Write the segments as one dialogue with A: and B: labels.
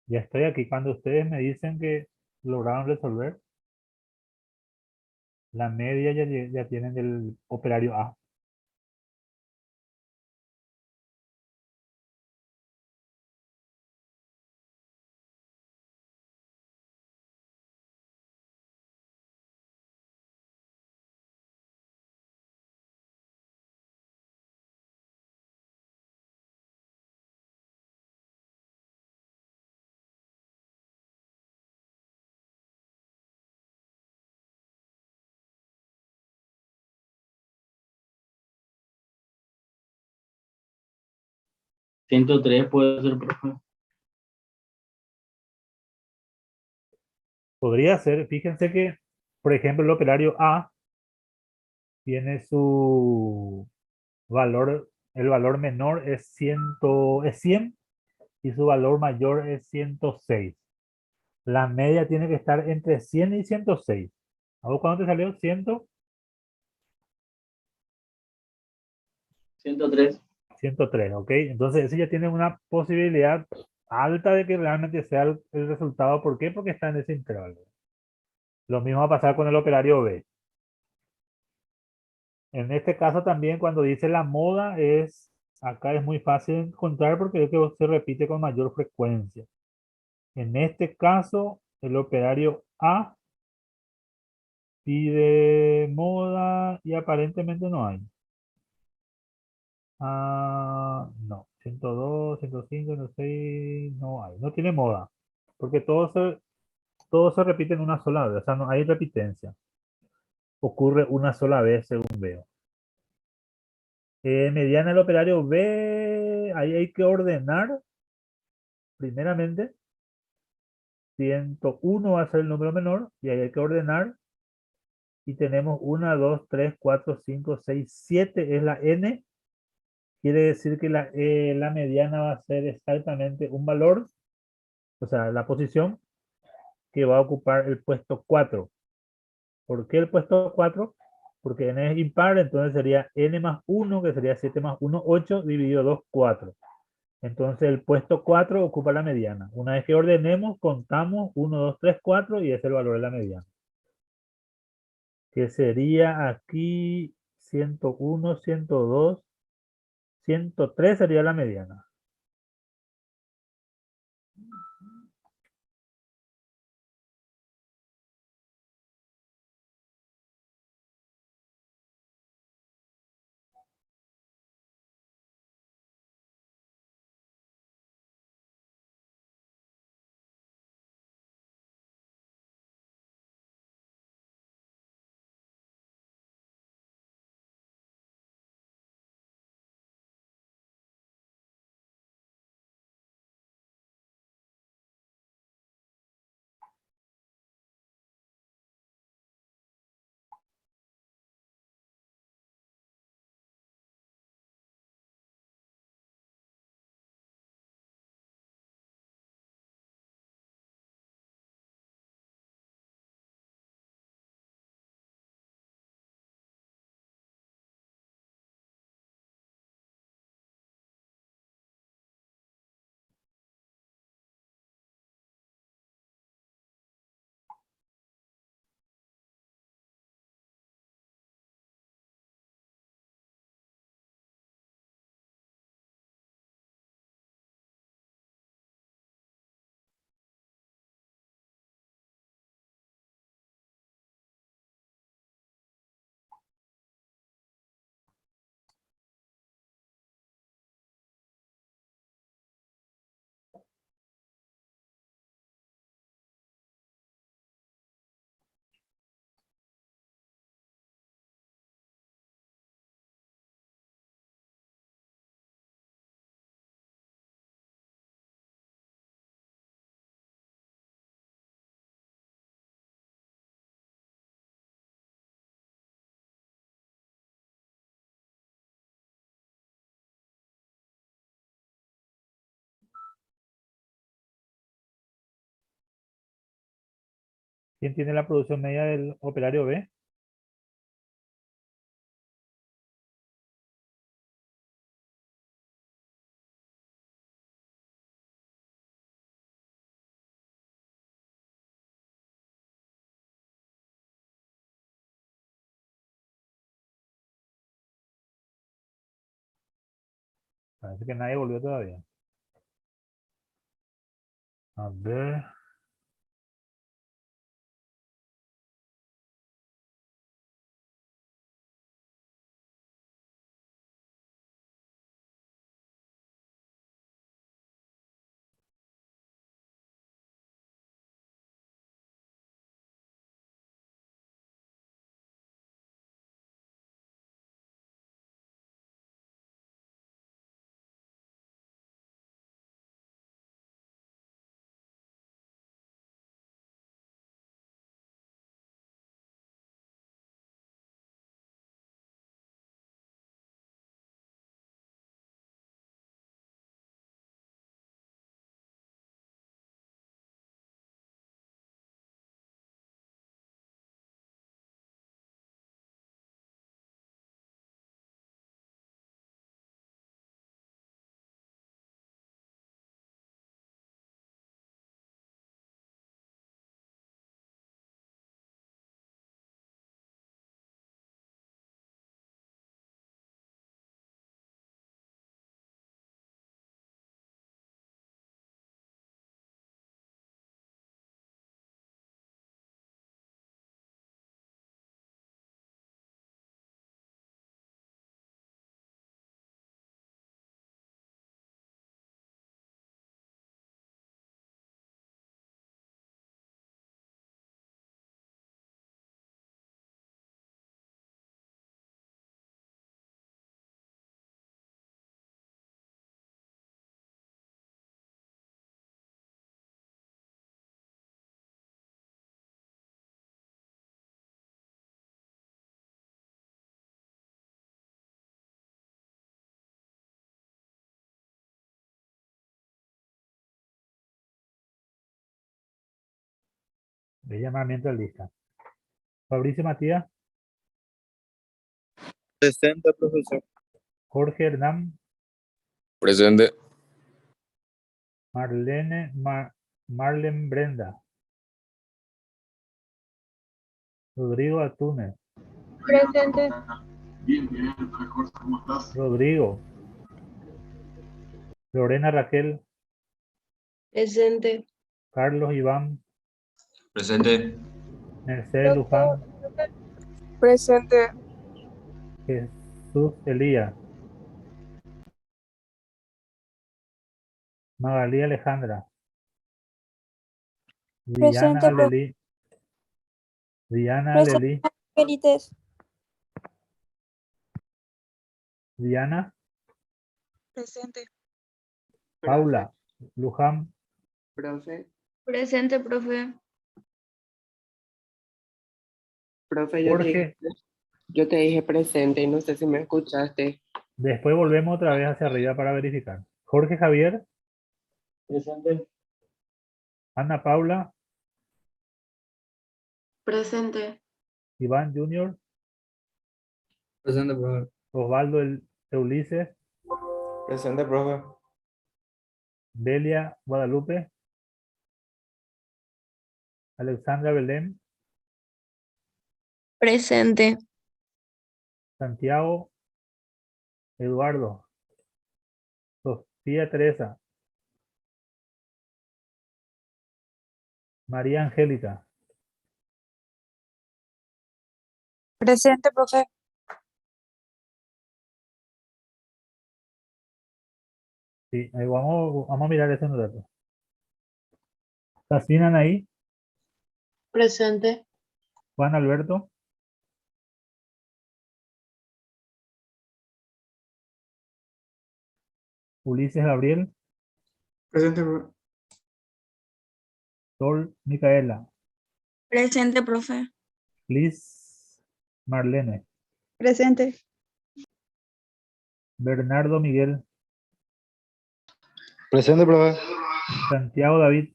A: Ya estoy aquí. Cuando ustedes me dicen que lograron resolver, la media ya tienen del operario A.
B: 103 puede ser, profe.
A: Podría ser, fíjense que, por ejemplo, el operario A tiene su valor, el valor menor es 100 y su valor mayor es 106. La media tiene que estar entre 100 y 106. ¿A vos cuándo te salió? 100,
B: 103.
A: 103, ¿ok? Entonces ese ya tiene una posibilidad alta de que realmente sea el resultado. ¿Por qué? Porque está en ese intervalo. Lo mismo va a pasar con el operario B. En este caso también cuando dice la moda acá es muy fácil de encontrar porque es que se repite con mayor frecuencia. En este caso, el operario A pide moda y aparentemente no hay. Ah, no, 102, 105, 106, no hay. No tiene moda. Porque todo se repite en una sola vez. O sea, no hay repitencia. Ocurre una sola vez según veo. Mediana el operario B, ahí hay que ordenar. Primeramente, 101 va a ser el número menor y ahí hay que ordenar. Y tenemos 1, 2, 3, 4, 5, 6, 7 es la n. Quiere decir que la mediana va a ser exactamente un valor, o sea, la posición que va a ocupar el puesto 4. ¿Por qué el puesto 4? Porque n es impar, entonces sería n más 1, que sería 7 más 1, 8, dividido 2, 4. Entonces el puesto 4 ocupa la mediana. Una vez que ordenemos, contamos 1, 2, 3, 4 y es el valor de la mediana. Que sería aquí 101, 102, 103 sería la mediana. ¿Quién tiene la producción media del operario B? Parece que nadie volvió todavía. A ver. De llamamiento al lista. Fabricio Matías,
B: Presente, profesor.
A: Jorge Hernán,
B: Presente.
A: Marlene Brenda, Rodrigo Atúnez,
C: Presente.
D: Bien, Jorge, ¿cómo estás?
A: Rodrigo, Lorena Raquel,
C: Presente.
A: Carlos Iván,
E: Presente.
A: Mercedes Luján,
C: Presente.
A: Jesús Elías, Magalí Alejandra, Diana
F: Presente, profe.
A: Alelí, Diana
F: Presente,
A: Alelí,
F: Benítez.
A: Diana,
F: Presente.
A: Paula, Luján,
G: Profe,
C: Presente, profe.
G: profe,
A: Jorge.
G: yo te dije presente y no sé si me escuchaste.
A: Después volvemos otra vez hacia arriba para verificar. Jorge Javier,
E: Presente.
A: Ana Paula,
C: Presente.
A: Iván Junior,
E: Presente, profe.
A: Osvaldo Ulises,
B: Presente, profe.
A: Delia Guadalupe, Alexandra Belén,
C: Presente.
A: Santiago Eduardo, Sofía Teresa, María Angélica,
F: Presente, profe.
A: sí, ahí vamos a mirar ese dato. Tasina ahí,
C: Presente.
A: Juan Alberto, Ulises Gabriel,
D: Presente, profe.
A: Sol Micaela,
F: Presente, profe.
A: Liz Marlene,
F: Presente.
A: Bernardo Miguel,
B: Presente, profe.
A: Santiago David,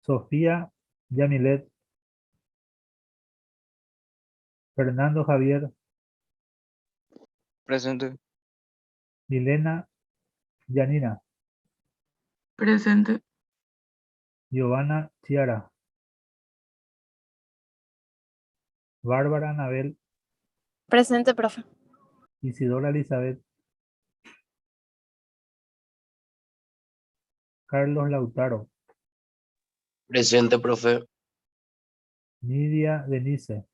A: Sofía Yamilet, Fernando Javier,
B: Presente.
A: Milena Yanina,
C: Presente.
A: Giovanna Chiara, Bárbara Anabel,
C: Presente, profe.
A: Isidora Elizabeth. Carlos Lautaro.
B: Presente, profe.
A: Nidia Denise.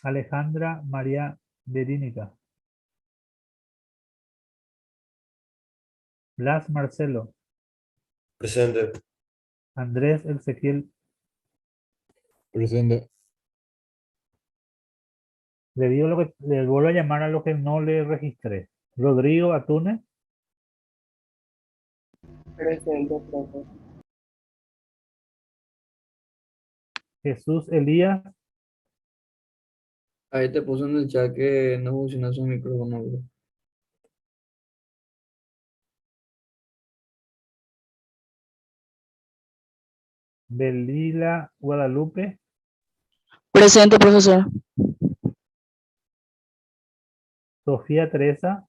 A: Alejandra María Verínica. Blas Marcelo.
B: Presente.
A: Andrés Ezequiel.
B: Presente.
A: Le vuelvo a llamar a lo que no le registré. Rodrigo Atune.
G: Presente, profe.
A: Jesús Elías.
E: Ahí te puso en el chat que no funciona su micrófono, bro.
A: Belila Guadalupe.
F: Presente, profesor.
A: Sofía Teresa.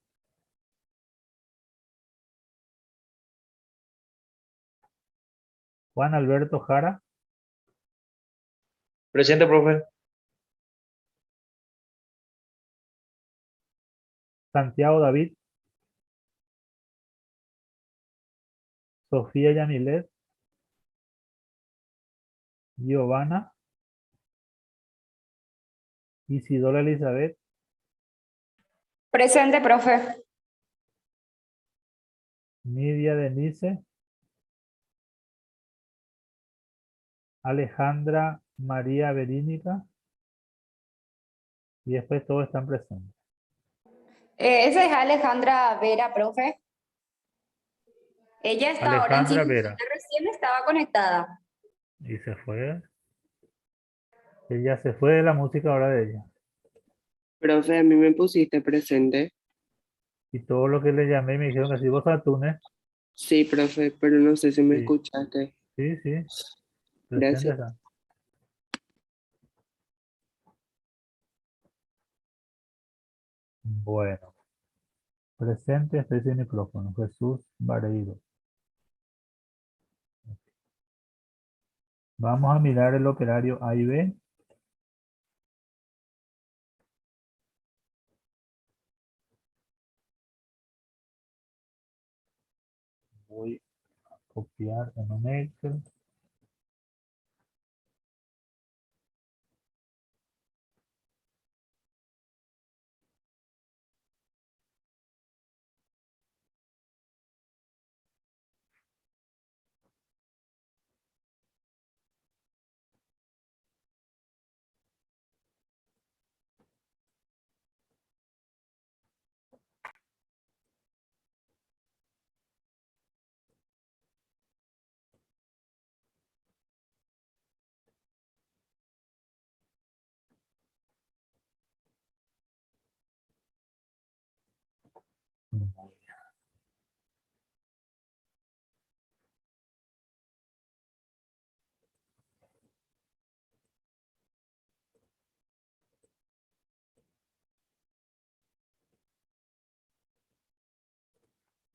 A: Juan Alberto Jara.
B: Presente, profe.
A: Santiago David. Sofía Yamilet. Giovanna. Isidora Elizabeth.
F: Presente, profe.
A: Nidia Denise. Alejandra María Verínica. Y después todos están presentes.
F: Esa es Alejandra Vera, profe. Ella está ahora en
A: Alejandra
F: Zoom.
A: Vera.
F: Recién estaba conectada.
A: Y se fue. Ella se fue de la música ahora de ella.
G: Profe, a mí me pusiste presente.
A: Y todo lo que le llamé me dijeron que si vos Atunes.
G: Sí, profe, pero no sé si me
A: Sí.
G: escuchaste.
A: Sí, sí. Presente
G: Gracias.
A: está. Bueno. Presente, estoy sin micrófono. Jesús Vareiro. Vamos a mirar el operario A y B. Voy a copiar en un Excel.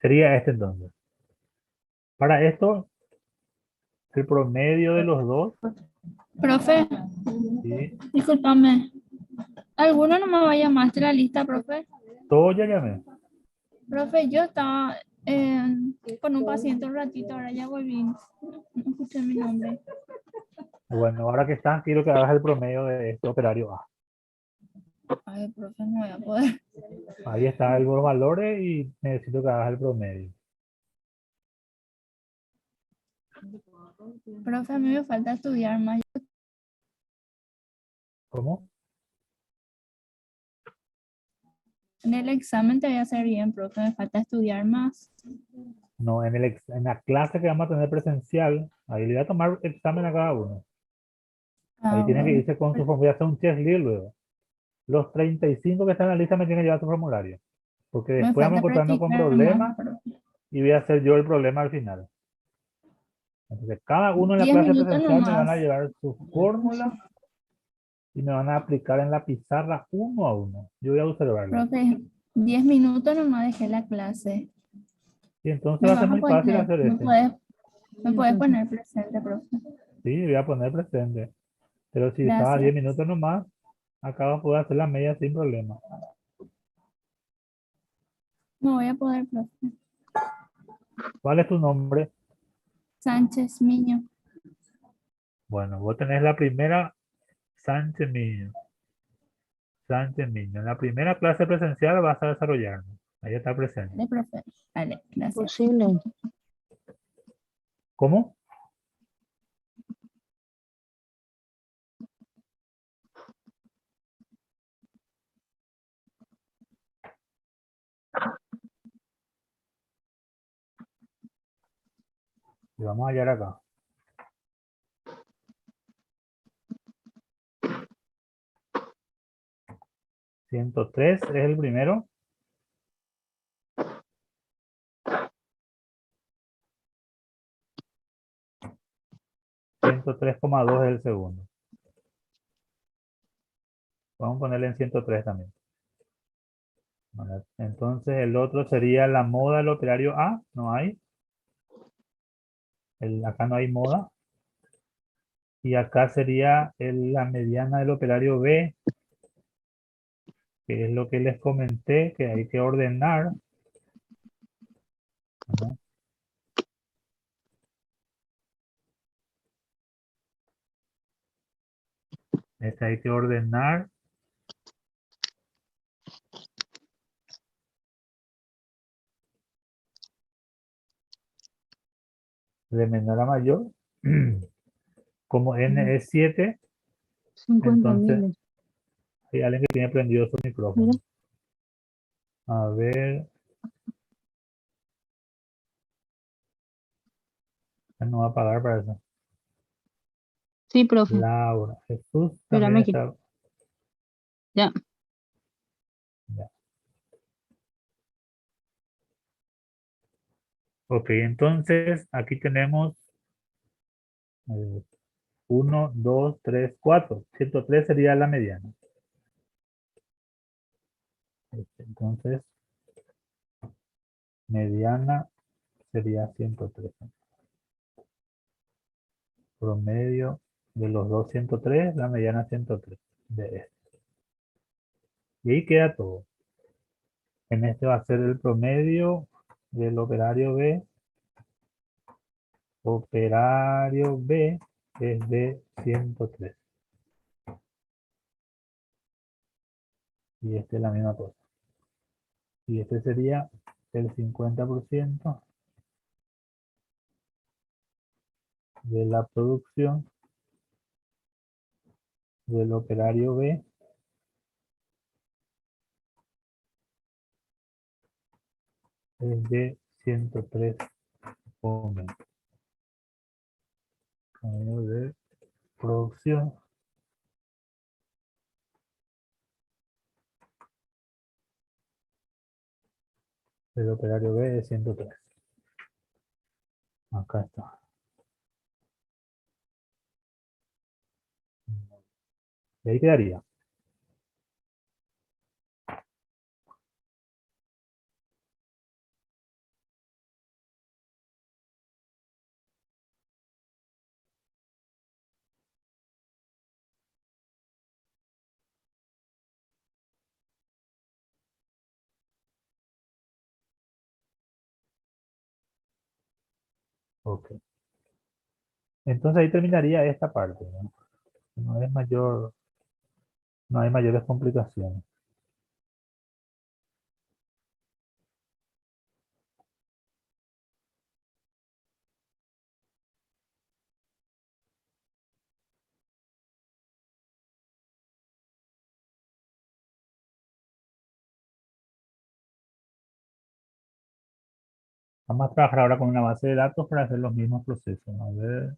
A: Sería este entonces. Para esto, el promedio de los dos.
C: Profe,
A: ¿Sí?
C: discúlpame. ¿Alguno no me va a llamar de la lista, profe?
A: Todo ya llamé.
C: Profe, yo estaba con un paciente un ratito, ahora ya volví. No escuché mi nombre.
A: Bueno, ahora que estás, quiero que hagas el promedio de este operario A.
C: Ay, profe, no voy a poder.
A: Ahí están los valores y necesito que hagas el promedio.
C: Profe, a mí me falta estudiar más.
A: ¿Cómo?
C: En el examen te voy a hacer bien, profe, me falta estudiar más.
A: No, en la clase que vamos a tener presencial, ahí le voy a tomar examen a cada uno. Ahí
C: Ah,
A: tiene que
C: bueno.
A: irse con su formulario, voy a hacer un checklist luego. Los 35 que están en la lista me tienen que llevar su formulario. Porque
C: Me
A: después vamos
C: falta
A: encontrando con
C: practicar
A: problemas
C: más, profe.
A: y voy a hacer yo el problema al final. Entonces, cada uno en la
C: 10
A: clase
C: minutos
A: presencial me van a
C: nomás.
A: llevar su fórmula y me van a aplicar en la pizarra uno a uno. Yo voy a observarla.
C: Profe, 10 minutos nomás dejé la clase.
A: Y entonces
C: Me
A: va a ser
C: vas a
A: muy fácil
C: poner,
A: hacer
C: me
A: este.
C: puedes poner presente, profe.
A: Sí, voy a poner presente. Pero si estaba 10
C: Gracias.
A: minutos nomás, acá puedo hacer la media sin problema.
C: No voy a poder, profe.
A: ¿Cuál es tu nombre?
C: Sánchez Miño.
A: Bueno, vos tenés la primera Sánchez Miño. Sánchez Miño. En la primera clase presencial vas a desarrollarlo. Ahí está presente.
C: Vale, profe. Vale, gracias.
H: Posible.
A: ¿Cómo? Y vamos a hallar acá. ¿103 es el primero? ¿103,2 es el segundo? Vamos a ponerle en 103 también. Bueno, entonces el otro sería la moda del operario A. No hay. Acá no hay moda. Y acá sería la mediana del operario B, que es lo que les comenté, que hay que ordenar. ¿No? Este hay que ordenar de menor a mayor. Como n es 7,
H: 50
A: entonces
H: miles.
A: hay alguien que tiene prendido su micrófono.
H: Mira.
A: A ver. No va a pagar para eso.
H: Sí, profe.
A: Laura. Jesús también
H: Espérame aquí.
A: está.
H: Ya.
A: Ya. Ok, entonces aquí tenemos 1, 2, 3, 4. 103 sería la mediana. Entonces, mediana sería 103. Promedio de los dos 103, la mediana 103. De este. Y ahí queda todo. En este va a ser el promedio del operario B. Operario B es de 103. Y este es la misma cosa. Y este sería el 50% de la producción del operario B es de 103 ohms. Promedio de producción del operario B es 103. Acá está. Y ahí quedaría. Ok. Entonces ahí terminaría esta parte, ¿no? No es mayor, no hay mayores complicaciones. Vamos a trabajar ahora con una base de datos para hacer los mismos procesos. A ver.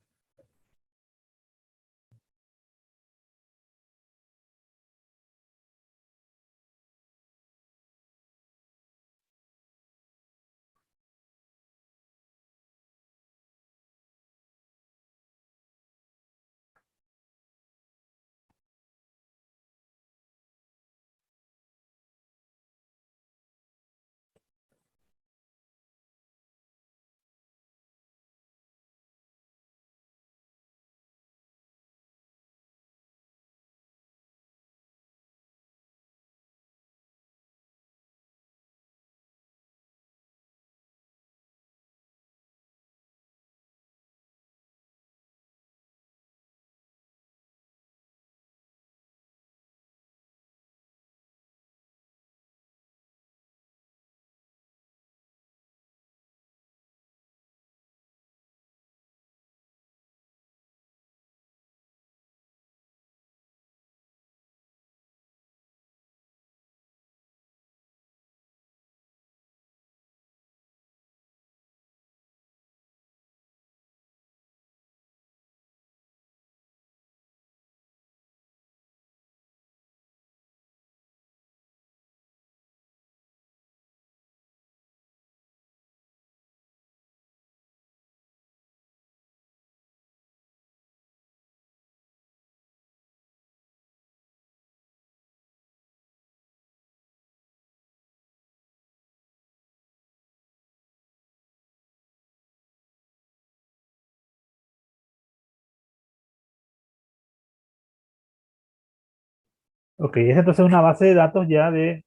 A: Ok, es entonces una base de datos ya de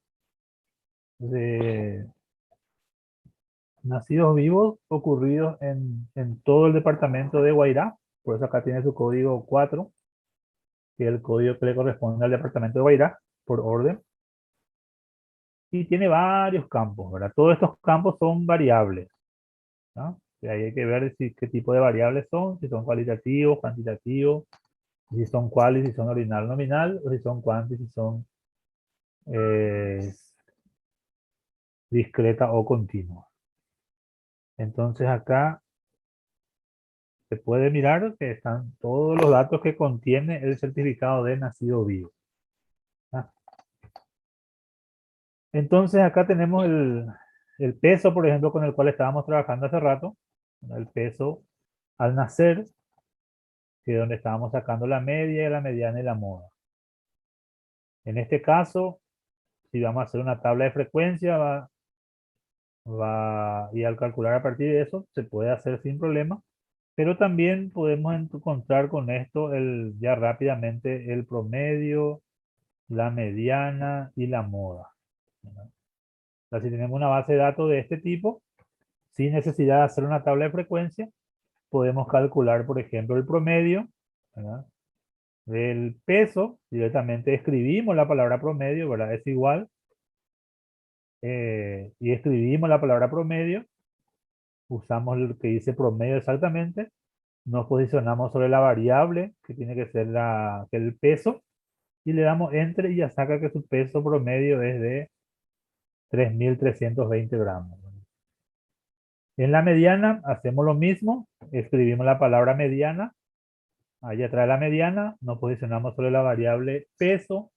A: nacidos vivos ocurridos en todo el departamento de Guairá. Por eso acá tiene su código 4, que es el código que le corresponde al departamento de Guairá, por orden. Y tiene varios campos, ¿verdad? Todos estos campos son variables, ¿no? Y ahí hay que ver qué tipo de variables son, si son cualitativos, cuantitativos, si son quali, si son ordinal, nominal, o si son quanti, si son eh, discreta o continua. Entonces acá se puede mirar que están todos los datos que contiene el certificado de nacido vivo. ¿Ah? Entonces acá tenemos el peso, por ejemplo, con el cual estábamos trabajando hace rato. El peso al nacer, que es donde estábamos sacando la media, la mediana y la moda. En este caso, si vamos a hacer una tabla de frecuencia, y al calcular a partir de eso, se puede hacer sin problema. Pero también podemos encontrar con esto ya rápidamente el promedio, la mediana y la moda, ¿verdad? O sea, si tenemos una base de datos de este tipo, sin necesidad de hacer una tabla de frecuencia, podemos calcular, por ejemplo, el promedio, ¿verdad? Del peso. Directamente escribimos la palabra promedio, ¿verdad? Es igual. Y escribimos la palabra promedio, usamos lo que dice promedio exactamente, nos posicionamos sobre la variable, que tiene que ser el peso, y le damos enter y ya saca que su peso promedio es de 3.320 gramos. En la mediana hacemos lo mismo, escribimos la palabra mediana, allá atrás de la mediana, nos posicionamos sobre la variable peso,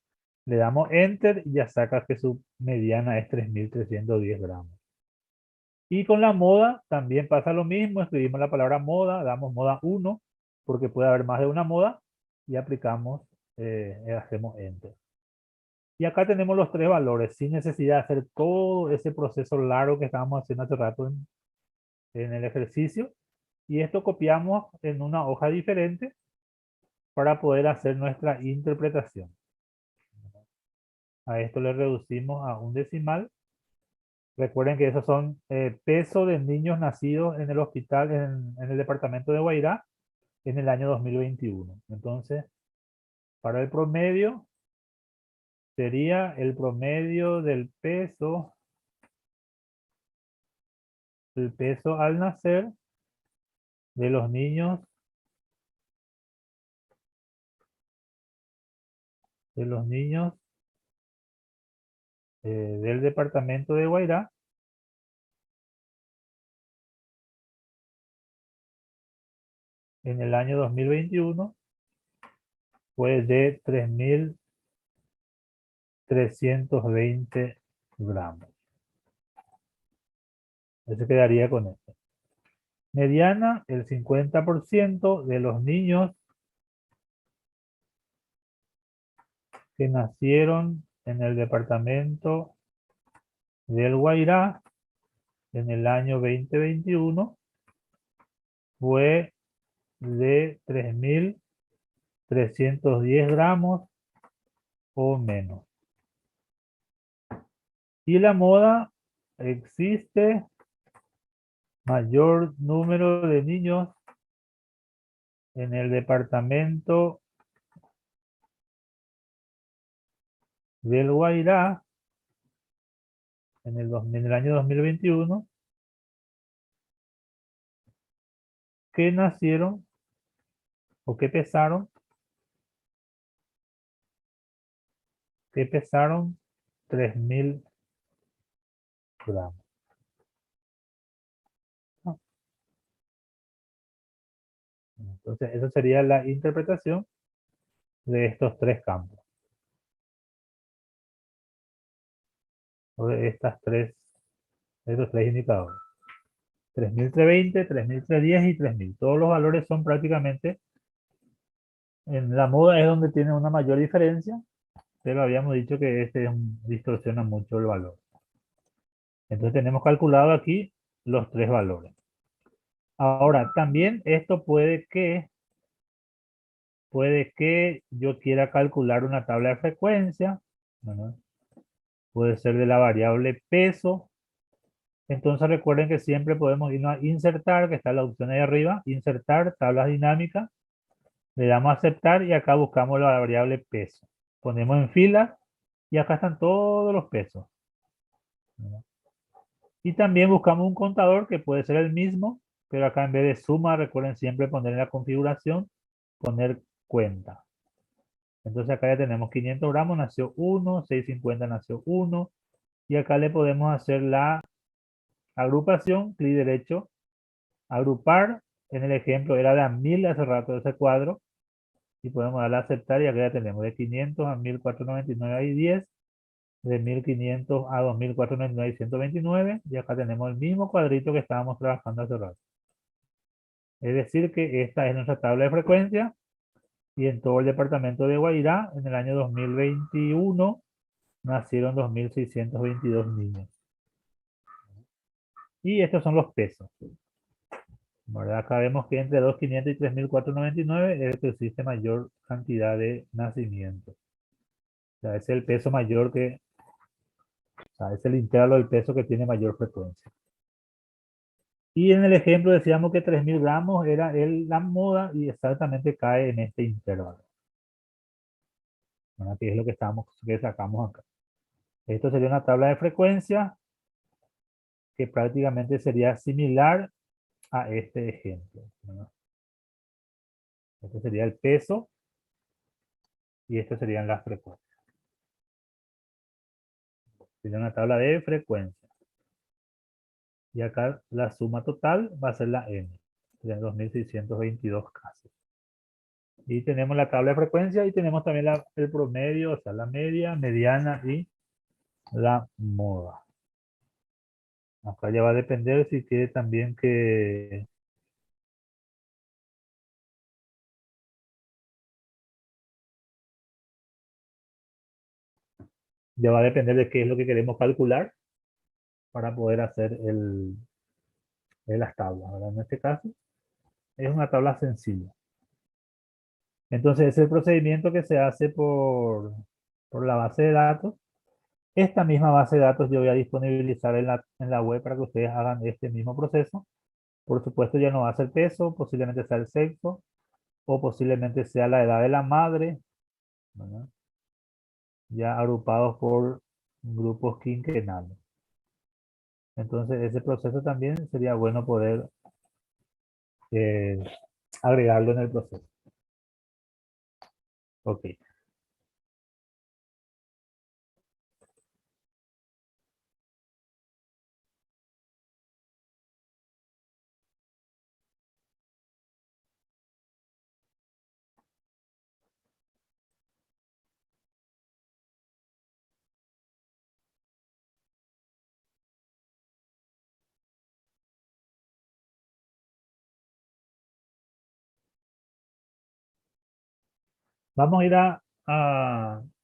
A: le damos enter y ya saca que su mediana es 3.310 gramos. Y con la moda también pasa lo mismo, escribimos la palabra moda, damos moda 1, porque puede haber más de una moda, y aplicamos, hacemos enter. Y acá tenemos los tres valores, sin necesidad de hacer todo ese proceso largo que estábamos haciendo hace rato en el ejercicio. Y esto copiamos en una hoja diferente para poder hacer nuestra interpretación. A esto le reducimos a un decimal. Recuerden que esos son peso de niños nacidos en el hospital, en el departamento de Guairá, en el año 2021. Entonces, para el promedio, sería el promedio del peso, el peso al nacer de los niños, del departamento de Guairá en el año 2021 fue de 3.320 gramos. Eso quedaría con esto. Mediana, el 50% de los niños que nacieron en el departamento del Guairá en el año 2021 fue de 3.310 gramos o menos. Y la moda, existe mayor número de niños en el departamento del Guairá en el año 2021 que nacieron o que pesaron 3.000 gramos. ¿No? Entonces, esa sería la interpretación de estos tres campos. O de estos tres indicadores. 3.320, 3.310 y 3.000. Todos los valores son prácticamente, en la moda es donde tiene una mayor diferencia, pero habíamos dicho que distorsiona mucho el valor. Entonces tenemos calculado aquí los tres valores. Ahora, también esto puede que puede que yo quiera calcular una tabla de frecuencia, ¿verdad? Puede ser de la variable peso. Entonces recuerden que siempre podemos irnos a insertar, que está la opción ahí arriba, insertar, tablas dinámicas. Le damos a aceptar y acá buscamos la variable peso. Ponemos en fila y acá están todos los pesos, ¿verdad? Y también buscamos un contador que puede ser el mismo, pero acá en vez de suma, recuerden siempre poner en la configuración, poner cuenta. Entonces acá ya tenemos 500 gramos, nació 1, 650 nació 1. Y acá le podemos hacer la agrupación, clic derecho, agrupar. En el ejemplo era de a 1000 hace rato ese cuadro. Y podemos darle a aceptar y acá ya tenemos de 500 a 1499 hay 10. De 1500 a 2499 hay 129. Y acá tenemos el mismo cuadrito que estábamos trabajando hace rato. Es decir que esta es nuestra tabla de frecuencia. Y en todo el departamento de Guairá, en el año 2021, nacieron 2622 niños. Y estos son los pesos, ¿verdad? Acá vemos que entre 2.500 y 3.499 es el que existe mayor cantidad de nacimientos. O sea, es el peso mayor que, o sea, es el intervalo del peso que tiene mayor frecuencia. Y en el ejemplo decíamos que 3.000 gramos era la moda y exactamente cae en este intervalo, ¿verdad? Que es lo que sacamos acá. Esto sería una tabla de frecuencia que prácticamente sería similar a este ejemplo, ¿verdad? Este sería el peso y estas serían las frecuencias. Sería una tabla de frecuencia. Y acá la suma total va a ser la n, serían 2622 casos. Y tenemos la tabla de frecuencia y tenemos también el promedio, o sea, la media, mediana y la moda. Acá ya va a depender si quiere también que ya va a depender de qué es lo que queremos calcular para poder hacer las tablas, ¿verdad? En este caso es una tabla sencilla. Entonces es el procedimiento que se hace por la base de datos. Esta misma base de datos yo voy a disponibilizar en la web para que ustedes hagan este mismo proceso. Por supuesto ya no va a ser peso, posiblemente sea el sexo o posiblemente sea la edad de la madre, ¿verdad? Ya agrupados por grupos quinquenales. Entonces ese proceso también sería bueno poder agregarlo en el proceso. Ok. Vamos a ir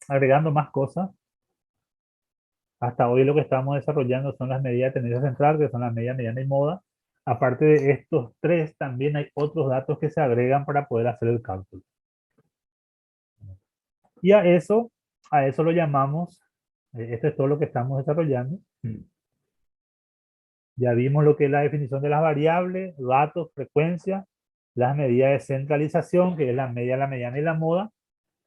A: agregando más cosas. Hasta hoy lo que estamos desarrollando son las medidas de tendencia central, que son la media, mediana y moda. Aparte de estos tres, también hay otros datos que se agregan para poder hacer el cálculo. Y a eso lo llamamos, esto es todo lo que estamos desarrollando. Ya vimos lo que es la definición de las variables, datos, frecuencia, las medidas de centralización, que es la media, la mediana y la moda.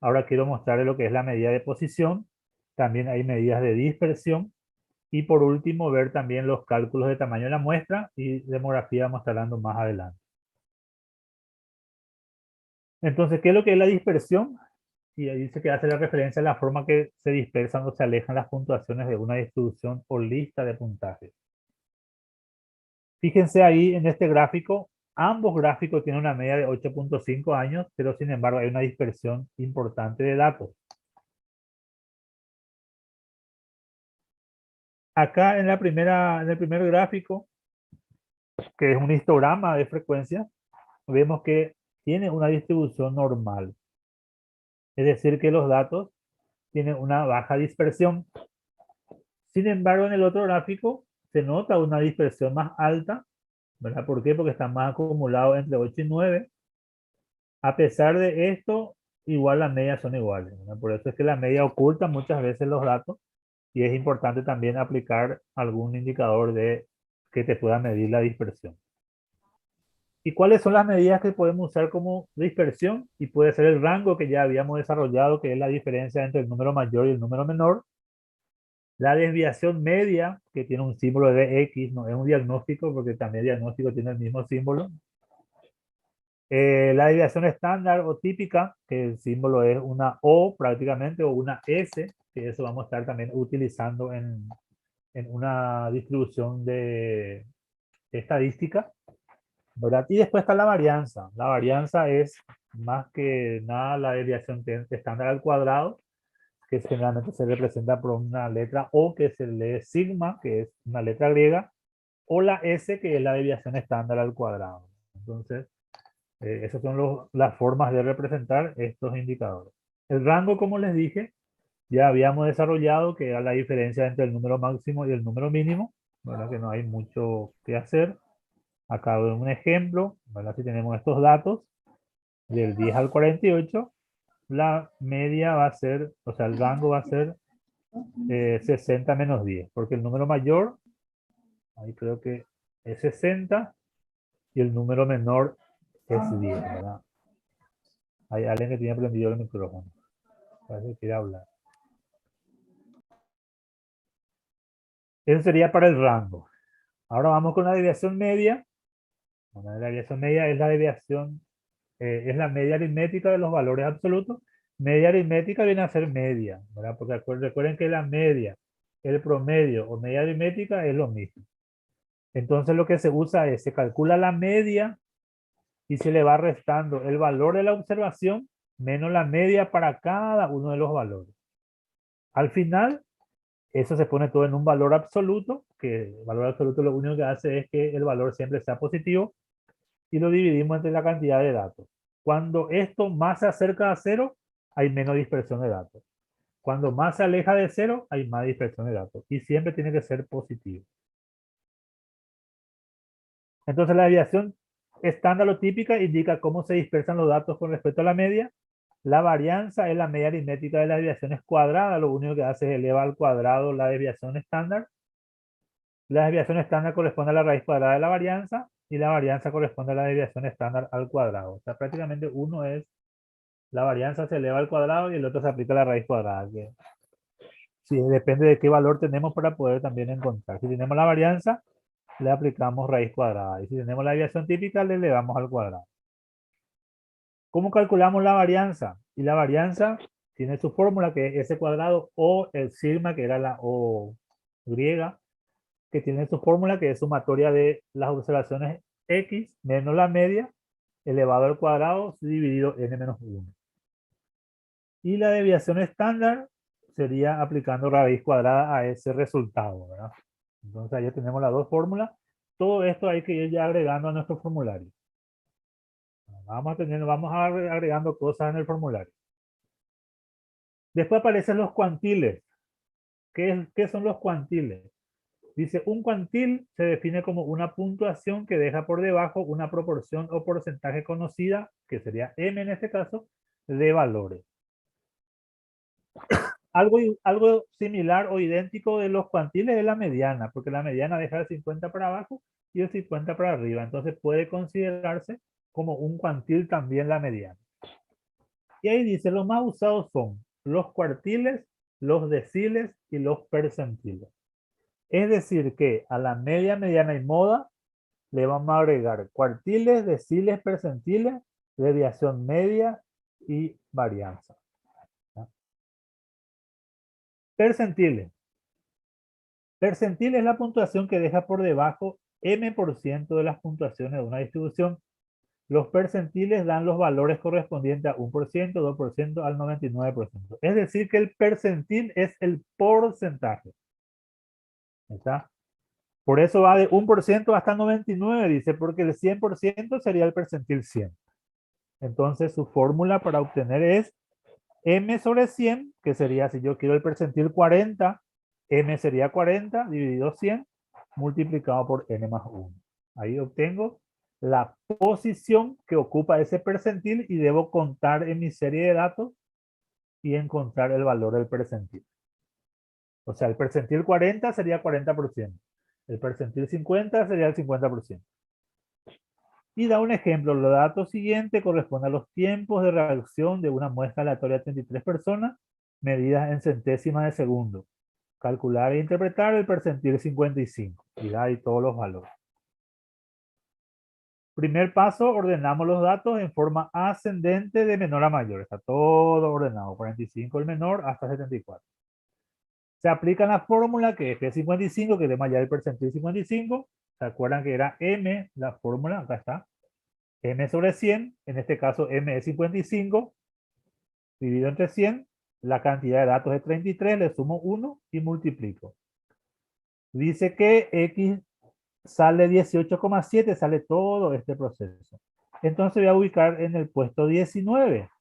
A: Ahora quiero mostrarles lo que es la medida de posición. También hay medidas de dispersión. Y por último, ver también los cálculos de tamaño de la muestra y demografía vamos a estar hablando más adelante. Entonces, ¿qué es lo que es la dispersión? Y ahí dice que hace la referencia a la forma que se dispersan o se alejan las puntuaciones de una distribución o lista de puntajes. Fíjense ahí en este gráfico, ambos gráficos tienen una media de 8.5 años, pero sin embargo hay una dispersión importante de datos. Acá en el primer gráfico, que es un histograma de frecuencia, vemos que tiene una distribución normal. Es decir, que los datos tienen una baja dispersión. Sin embargo, en el otro gráfico se nota una dispersión más alta, ¿verdad? ¿Por qué? Porque están más acumulados entre 8 y 9. A pesar de esto, igual la media son iguales, ¿verdad? Por eso es que la media oculta muchas veces los datos y es importante también aplicar algún indicador de que te pueda medir la dispersión. ¿Y cuáles son las medidas que podemos usar como dispersión? Y puede ser el rango que ya habíamos desarrollado, que es la diferencia entre el número mayor y el número menor. La desviación media, que tiene un símbolo de X, no es un diagnóstico, porque también el diagnóstico tiene el mismo símbolo. La desviación estándar o típica, que el símbolo es una O prácticamente, o una S, que eso vamos a estar también utilizando en una distribución de estadística, ¿verdad? Y después está la varianza. La varianza es más que nada la desviación estándar al cuadrado, que generalmente se representa por una letra O, que se lee sigma, que es una letra griega, o la S, que es la desviación estándar al cuadrado. Entonces, esas son las formas de representar estos indicadores. El rango, como les dije, ya habíamos desarrollado que era la diferencia entre el número máximo y el número mínimo, ¿verdad? Que no hay mucho que hacer. Acá doy un ejemplo, ¿verdad? Si tenemos estos datos, del 10 al 48, la media va a ser, o sea, el rango va a ser 60 menos 10, porque el número mayor, ahí creo que es 60, y el número menor es 10, ¿verdad? Hay alguien que tiene prendido el micrófono. Parece que quiere hablar. Eso sería para el rango. Ahora vamos con la desviación media. Bueno, la desviación media es la desviación, es la media aritmética de los valores absolutos. Media aritmética viene a ser media, ¿verdad? Porque recuerden que la media, el promedio o media aritmética es lo mismo. Entonces lo que se usa es, se calcula la media y se le va restando el valor de la observación menos la media para cada uno de los valores. Al final, eso se pone todo en un valor absoluto, que el valor absoluto lo único que hace es que el valor siempre sea positivo, y lo dividimos entre la cantidad de datos. Cuando esto más se acerca a cero, hay menos dispersión de datos. Cuando más se aleja de cero, hay más dispersión de datos. Y siempre tiene que ser positivo. Entonces la desviación estándar o típica indica cómo se dispersan los datos con respecto a la media. La varianza es la media aritmética de las desviaciones cuadradas. Lo único que hace es eleva al cuadrado la desviación estándar. La desviación estándar corresponde a la raíz cuadrada de la varianza y la varianza corresponde a la desviación estándar al cuadrado. O sea, prácticamente uno es la varianza se eleva al cuadrado y el otro se aplica a la raíz cuadrada. Que sí, depende de qué valor tenemos para poder también encontrar. Si tenemos la varianza, le aplicamos raíz cuadrada. Y si tenemos la desviación típica, le elevamos al cuadrado. ¿Cómo calculamos la varianza? Y la varianza tiene su fórmula, que es S cuadrado o el sigma, que era la O griega, que tiene su fórmula, que es sumatoria de las observaciones X menos la media elevado al cuadrado dividido n menos 1. Y la desviación estándar sería aplicando raíz cuadrada a ese resultado, ¿verdad? Entonces ya tenemos las dos fórmulas. Todo esto hay que ir ya agregando a nuestro formulario. Vamos agregando cosas en el formulario. Después aparecen los cuantiles. ¿Qué son los cuantiles? Dice, un cuantil se define como una puntuación que deja por debajo una proporción o porcentaje conocida, que sería m en este caso, de valores. Algo similar o idéntico de los cuantiles es la mediana, porque la mediana deja el 50 para abajo y el 50 para arriba. Entonces puede considerarse como un cuantil también la mediana. Y ahí dice, los más usados son los cuartiles, los deciles y los percentiles. Es decir que a la media, mediana y moda le vamos a agregar cuartiles, deciles, percentiles, desviación media y varianza. Percentiles. Percentiles es la puntuación que deja por debajo m% de las puntuaciones de una distribución. Los percentiles dan los valores correspondientes a 1%, 2%, al 99%. Es decir que el percentil es el porcentaje. ¿Está? Por eso va de 1% hasta 99, dice, porque el 100% sería el percentil 100. Entonces su fórmula para obtener es m sobre 100, que sería, si yo quiero el percentil 40, m sería 40 dividido 100 multiplicado por n más 1. Ahí obtengo la posición que ocupa ese percentil y debo contar en mi serie de datos y encontrar el valor del percentil. O sea, el percentil 40 sería 40%. El percentil 50 sería el 50%. Y da un ejemplo. Los datos siguientes corresponden a los tiempos de reacción de una muestra aleatoria de 33 personas medidas en centésimas de segundo. Calcular e interpretar el percentil 55. Y da ahí todos los valores. Primer paso, ordenamos los datos en forma ascendente de menor a mayor. Está todo ordenado. 45 el menor hasta 74. Se aplica la fórmula que es P55, que es de hallar el percentil 55. ¿Se acuerdan que era M, la fórmula? Acá está. M sobre 100. En este caso, M es 55. Dividido entre 100. La cantidad de datos es 33. Le sumo 1 y multiplico. Dice que X sale 18,7. Sale todo este proceso. Entonces voy a ubicar en el puesto 19.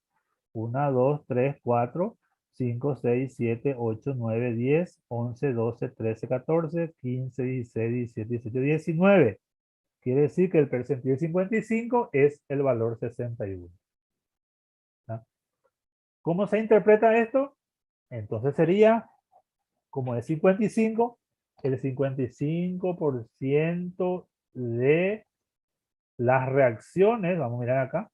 A: 1, 2, 3, 4, 5, 6, 7, 8, 9, 10, 11, 12, 13, 14, 15, 16, 17, 18, 19. Quiere decir que el percentil 55 es el valor 61. ¿Ah? ¿Cómo se interpreta esto? Entonces sería, como es 55, el 55% de las reacciones, vamos a mirar acá,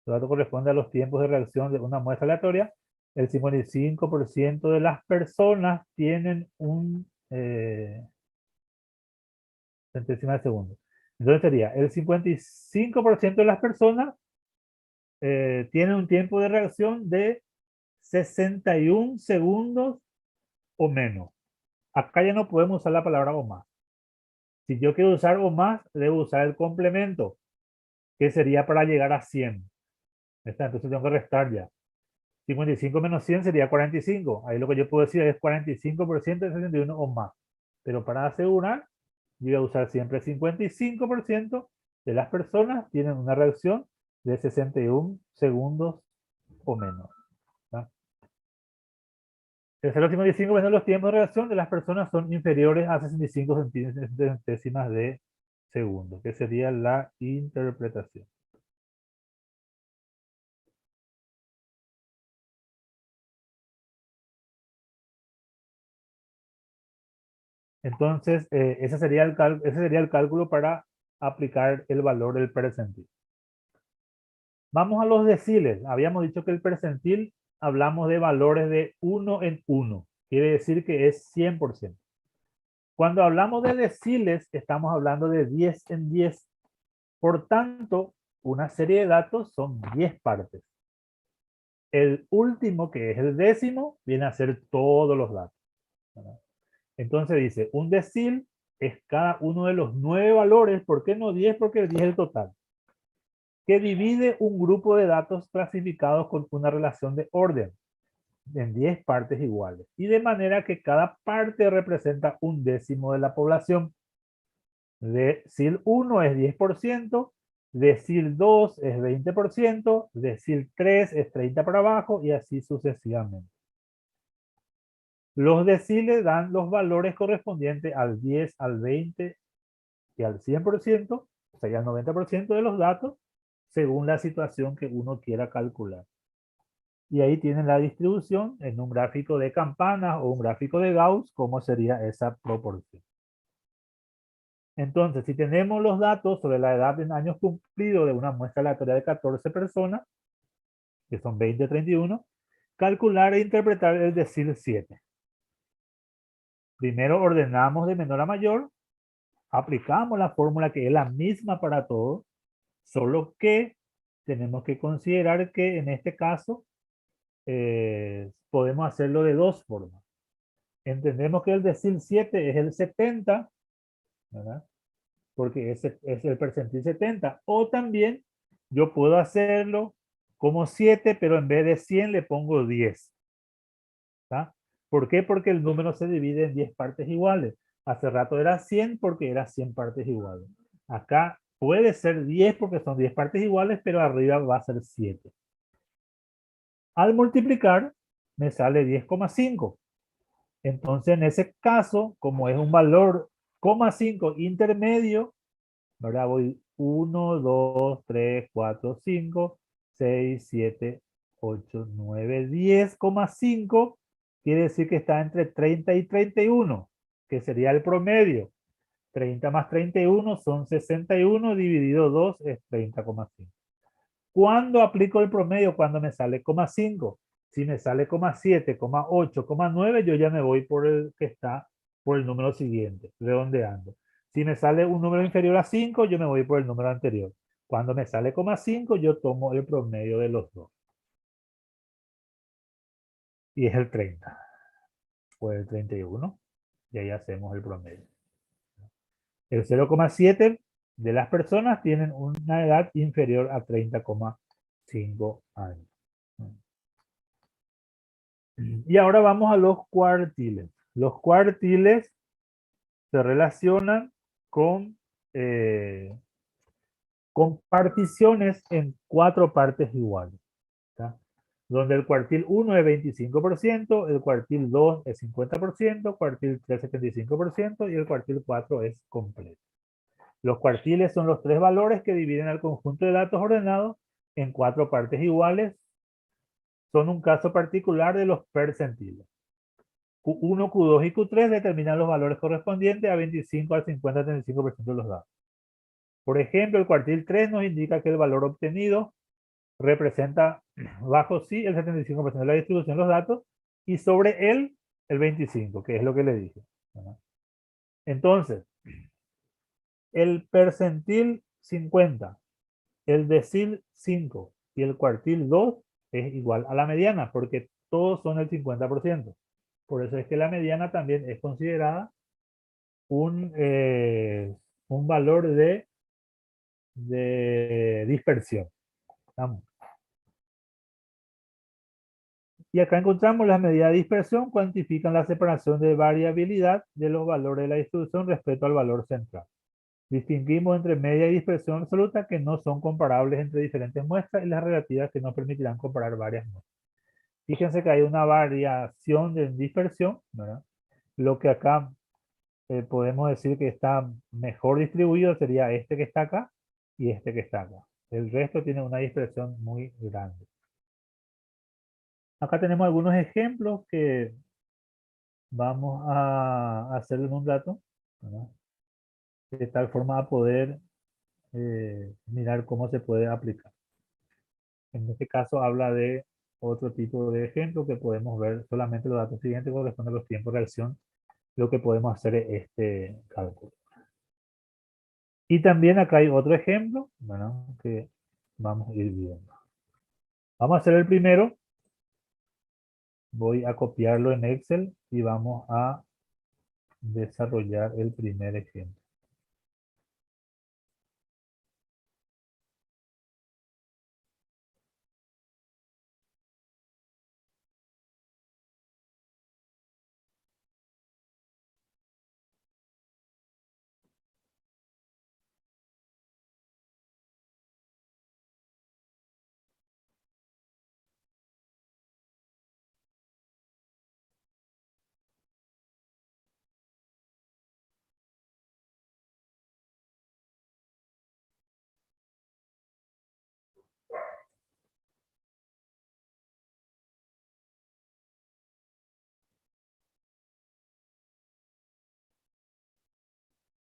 A: el dato corresponde a los tiempos de reacción de una muestra aleatoria. El 55% de las personas tienen un centésima de segundo. Entonces sería, el 55% de las personas tienen un tiempo de reacción de 61 segundos o menos. Acá ya no podemos usar la palabra o más. Si yo quiero usar o más, debo usar el complemento, que sería para llegar a 100. Entonces tengo que restar ya. 55 menos 100 sería 45. Ahí lo que yo puedo decir es 45% de 61 o más. Pero para asegurar, yo voy a usar siempre 55% de las personas tienen una reacción de 61 segundos o menos. ¿Tá? El 0,55 menos los tiempos de reacción de las personas son inferiores a 65 centésimas de segundo, que sería la interpretación. Entonces, ese sería el cálculo para aplicar el valor del percentil. Vamos a los deciles. Habíamos dicho que el percentil hablamos de valores de 1 en 1. Quiere decir que es 100%. Cuando hablamos de deciles, estamos hablando de 10 en 10. Por tanto, una serie de datos son 10 partes. El último, que es el décimo, viene a ser todos los datos. ¿Verdad? Entonces dice, un decil es cada uno de los 9 valores. ¿Por qué no 10? Porque el 10 es el total. Que divide un grupo de datos clasificados con una relación de orden en 10 partes iguales. Y de manera que cada parte representa un décimo de la población. Decil 1 es 10%, decil 2 es 20%, decil 3 es 30 para abajo y así sucesivamente. Los deciles dan los valores correspondientes al 10, al 20 y al 100%, o sea, al 90% de los datos, según la situación que uno quiera calcular. Y ahí tienen la distribución en un gráfico de campanas o un gráfico de Gauss, cómo sería esa proporción. Entonces, si tenemos los datos sobre la edad en años cumplidos de una muestra aleatoria de 14 personas, que son 20, 31, calcular e interpretar el decil 7. Primero ordenamos de menor a mayor, aplicamos la fórmula que es la misma para todos, solo que tenemos que considerar que en este caso podemos hacerlo de dos formas. Entendemos que el decil 7 es el 70, ¿verdad? Porque ese es el percentil 70. O también yo puedo hacerlo como 7, pero en vez de 100 le pongo 10. ¿Tá? ¿Por qué? Porque el número se divide en 10 partes iguales. Hace rato era 100 porque era 100 partes iguales. Acá puede ser 10 porque son 10 partes iguales, pero arriba va a ser 7. Al multiplicar, me sale 10,5. Entonces, en ese caso, como es un valor 0,5 intermedio, ¿verdad? Voy 1, 2, 3, 4, 5, 6, 7, 8, 9, 10,5 quiere decir que está entre 30 y 31, que sería el promedio. 30 más 31 son 61, dividido 2 es 30,5. ¿Cuándo aplico el promedio? Cuando me sale 0,5. Si me sale 0,7, 0,8, 0,9, yo ya me voy por el que está por el número siguiente, redondeando. Si me sale un número inferior a 5, yo me voy por el número anterior. Cuando me sale 0,5, yo tomo el promedio de los dos. Y es el 30. O el 31. Y ahí hacemos el promedio. El 0,7 de las personas tienen una edad inferior a 30,5 años. Y ahora vamos a los cuartiles. Los cuartiles se relacionan con particiones en 4 partes iguales. ¿Tá? Donde el cuartil 1 es 25%, el cuartil 2 es 50%, el cuartil 3 es 75% y el cuartil 4 es completo. Los cuartiles son los 3 valores que dividen al conjunto de datos ordenados en 4 partes iguales. Son un caso particular de los percentiles. Q1, Q2 y Q3 determinan los valores correspondientes a 25 al 50 al 35% de los datos. Por ejemplo, el cuartil 3 nos indica que el valor obtenido representa bajo sí el 75% de la distribución de los datos y sobre él el 25%, que es lo que le dije. Entonces, el percentil 50, el decil 5 y el cuartil 2 es igual a la mediana porque todos son el 50%. Por eso es que la mediana también es considerada un valor de dispersión. ¿Estamos? Y acá encontramos las medidas de dispersión, cuantifican la separación de variabilidad de los valores de la distribución respecto al valor central. Distinguimos entre media y dispersión absoluta que no son comparables entre diferentes muestras y las relativas que nos permitirán comparar varias muestras. Fíjense que hay una variación de dispersión, ¿verdad? Lo que acá podemos decir que está mejor distribuido sería este que está acá y este que está acá. El resto tiene una dispersión muy grande. Acá tenemos algunos ejemplos que vamos a hacer en un rato, ¿verdad? De tal forma a poder mirar cómo se puede aplicar. En este caso habla de otro tipo de ejemplo que podemos ver solamente los datos siguientes corresponden a los tiempos de reacción. Lo que podemos hacer es este cálculo. Y también acá hay otro ejemplo, bueno, que vamos a ir viendo. Vamos a hacer el primero. Voy a copiarlo en Excel y vamos a desarrollar el primer ejemplo.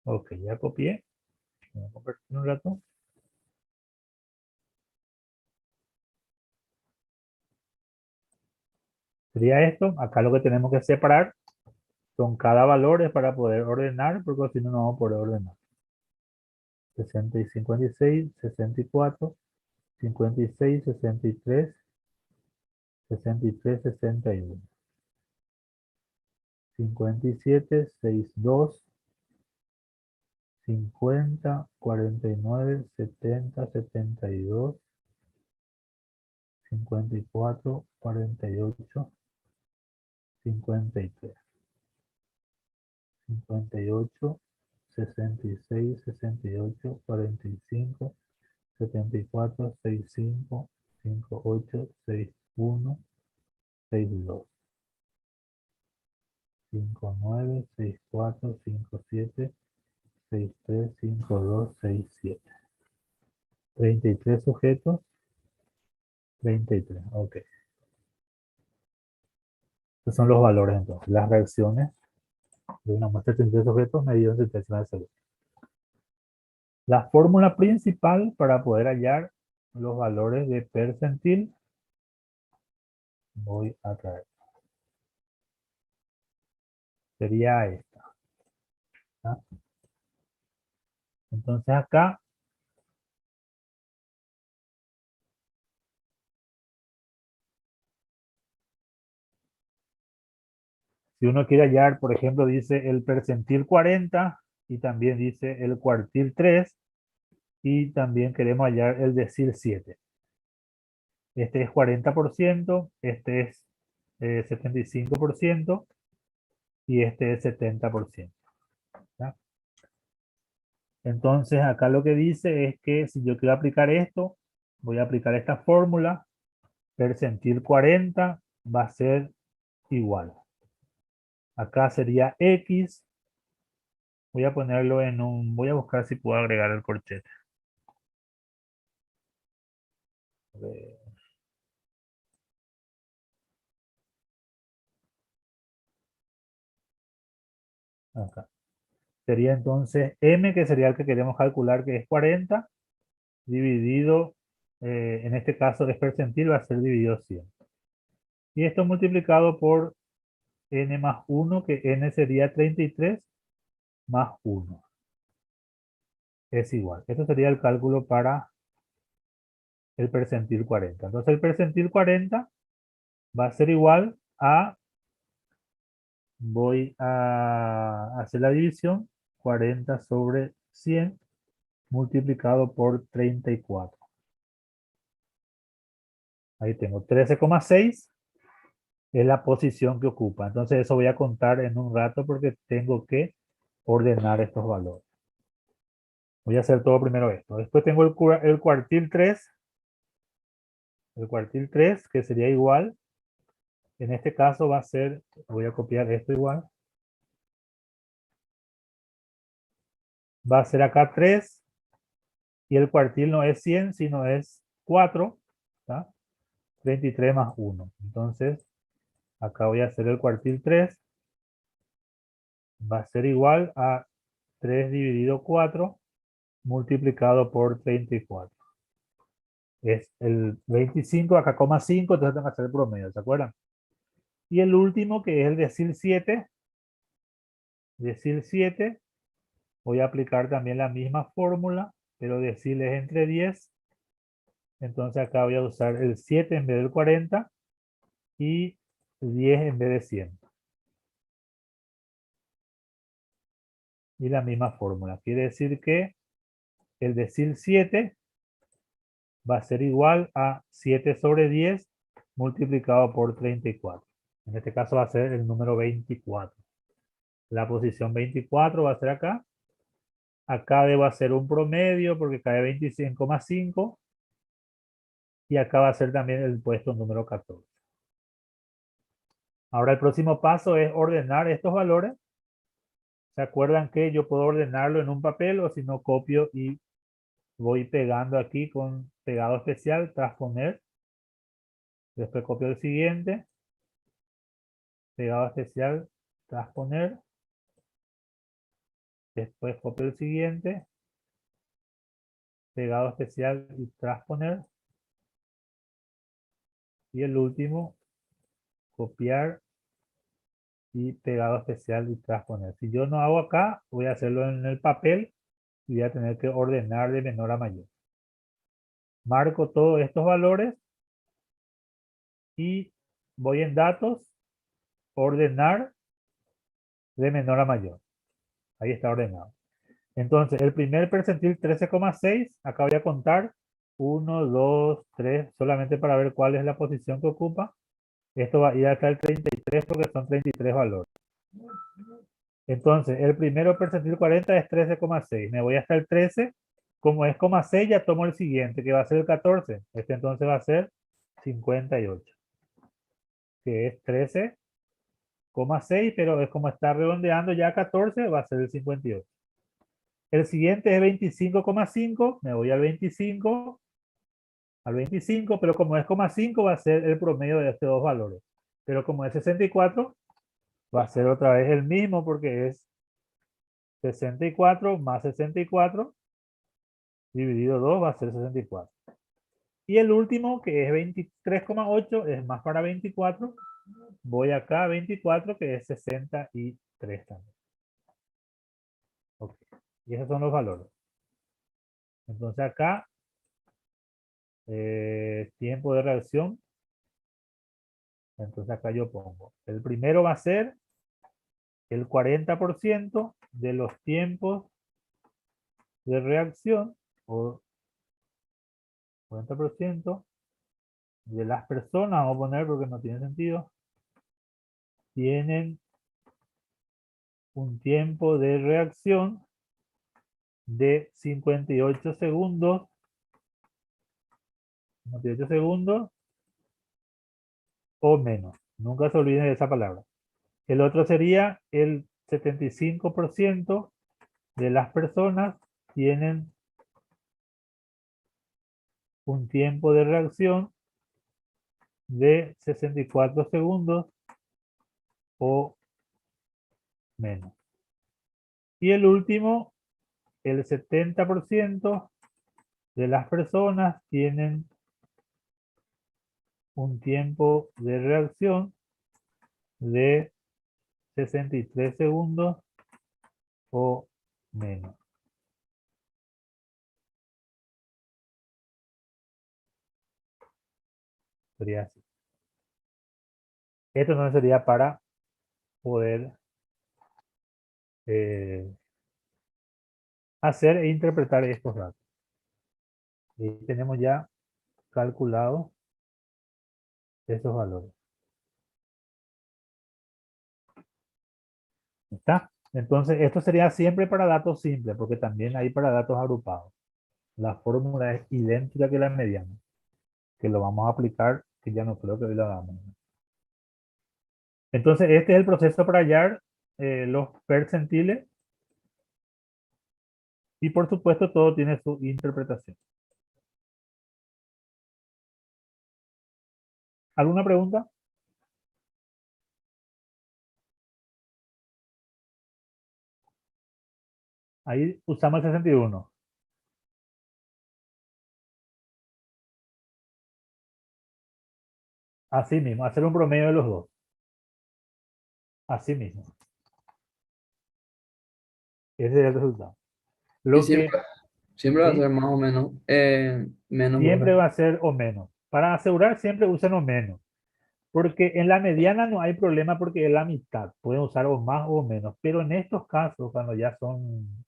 A: Ok, ya copié. Voy a compartir un rato. Sería esto. Acá lo que tenemos que separar son cada valor para poder ordenar, porque si no, no vamos a poder ordenar. 60 y 56, 64, 56, 63, 63, 61. 57, 62, 50, 49, 70, 72, 54, 48, 53, 58, 66, 68, 45, 74, 65, 58, 61, 62, 59, 64, 57, 63, 52, 67. 33 sujetos. 33, ok. Estos son los valores entonces, las reacciones de una muestra de 33 sujetos medidos en centésimas de segundo. La fórmula principal para poder hallar los valores de percentil, voy a traer. Sería esta. ¿Ah? Entonces acá si uno quiere hallar, por ejemplo, dice el percentil 40 y también dice el cuartil 3 y también queremos hallar el decil 7. Este es 40%, este es 75% y este es 70%. ¿Ya? Entonces acá lo que dice es que si yo quiero aplicar esto, voy a aplicar esta fórmula, percentil 40 va a ser igual. Acá sería X. Voy a ponerlo en un... Voy a buscar si puedo agregar el corchete. A ver. Acá. Sería entonces M, que sería el que queremos calcular, que es 40, dividido, en este caso es percentil, va a ser dividido 100. Y esto multiplicado por N más 1, que N sería 33 más 1. Es igual. Esto sería el cálculo para el percentil 40. Entonces el percentil 40 va a ser igual a, voy a hacer la división, 40 sobre 100 multiplicado por 34. Ahí tengo 13,6 es la posición que ocupa. Entonces eso voy a contar en un rato porque tengo que ordenar estos valores. Voy a hacer todo primero esto. Después tengo el cuartil 3. El cuartil 3 que sería igual. En este caso va a ser, voy a copiar esto igual. Va a ser acá 3. Y el cuartil no es 100, sino es 4. ¿Tá? 33 más 1. Entonces, acá voy a hacer el cuartil 3. Va a ser igual a 3 dividido 4 multiplicado por 34. Es el 25 acá, 5, entonces tengo que hacer el promedio, ¿se acuerdan? Y el último, que es el decil 7. Decil 7, voy a aplicar también la misma fórmula, pero decil es entre 10. Entonces acá voy a usar el 7 en vez del 40 y 10 en vez de 100. Y la misma fórmula. Quiere decir que el decil 7 va a ser igual a 7 sobre 10 multiplicado por 34. En este caso va a ser el número 24. La posición 24 va a ser acá. Acá debo hacer un promedio porque cae 25,5. Y acá va a ser también el puesto número 14. Ahora el próximo paso es ordenar estos valores. ¿Se acuerdan que yo puedo ordenarlo en un papel o si no copio y voy pegando aquí con pegado especial, transponer? Después copio el siguiente. Pegado especial, transponer. Después copio el siguiente. Pegado especial y transponer. Y el último, copiar y pegado especial y transponer. Si yo no hago acá, voy a hacerlo en el papel y voy a tener que ordenar de menor a mayor. Marco todos estos valores y voy en datos, ordenar de menor a mayor. Ahí está ordenado. Entonces, el primer percentil 13,6, acá voy a contar 1, 2, 3, solamente para ver cuál es la posición que ocupa. Esto va a ir hasta el 33 porque son 33 valores. Entonces, el primero percentil 40 es 13,6. Me voy hasta el 13. Como es 6, ya tomo el siguiente, que va a ser el 14. Este entonces va a ser 58. Que es 13,6, pero es como está redondeando ya a 14, va a ser el 58. El siguiente es 25,5. Me voy al 25. Al 25, pero como es 0,5 va a ser el promedio de estos dos valores. Pero como es 64, va a ser otra vez el mismo porque es 64 más 64 dividido 2 va a ser 64. Y el último, que es 23,8, es más para 24. Voy acá a 24, que es 63 también. Ok. Y esos son los valores. Entonces acá, tiempo de reacción. Entonces acá yo pongo. El primero va a ser el 40% de los tiempos de reacción, o 40% de las personas, vamos a poner porque no tiene sentido, tienen un tiempo de reacción de 58 segundos, 58 segundos o menos. Nunca se olviden de esa palabra. El otro sería el 75% de las personas tienen un tiempo de reacción de 64 segundos o menos. Y el último, el 70% de las personas tienen un tiempo de reacción de 63 segundos o menos. Sería así. Esto no sería para poder hacer e interpretar estos datos. Y tenemos ya calculado esos valores. ¿Está? Entonces, esto sería siempre para datos simples, porque también hay para datos agrupados. La fórmula es idéntica que la mediana, que lo vamos a aplicar, que ya no creo que hoy lo hagamos. Entonces, este es el proceso para hallar los percentiles. Y por supuesto, todo tiene su interpretación. ¿Alguna pregunta? Ahí usamos el 61. Así mismo, hacer un promedio de los dos. Así mismo. Ese es el resultado.
E: Y
A: Lo que
E: siempre va a
A: ¿sí?
E: ser más o menos menos,
A: Siempre
E: profe.
A: va a ser o menos. Para asegurar siempre usen o menos. Porque en la mediana no hay problema porque es la mitad. Pueden usar o más o menos. Pero en estos casos, cuando ya son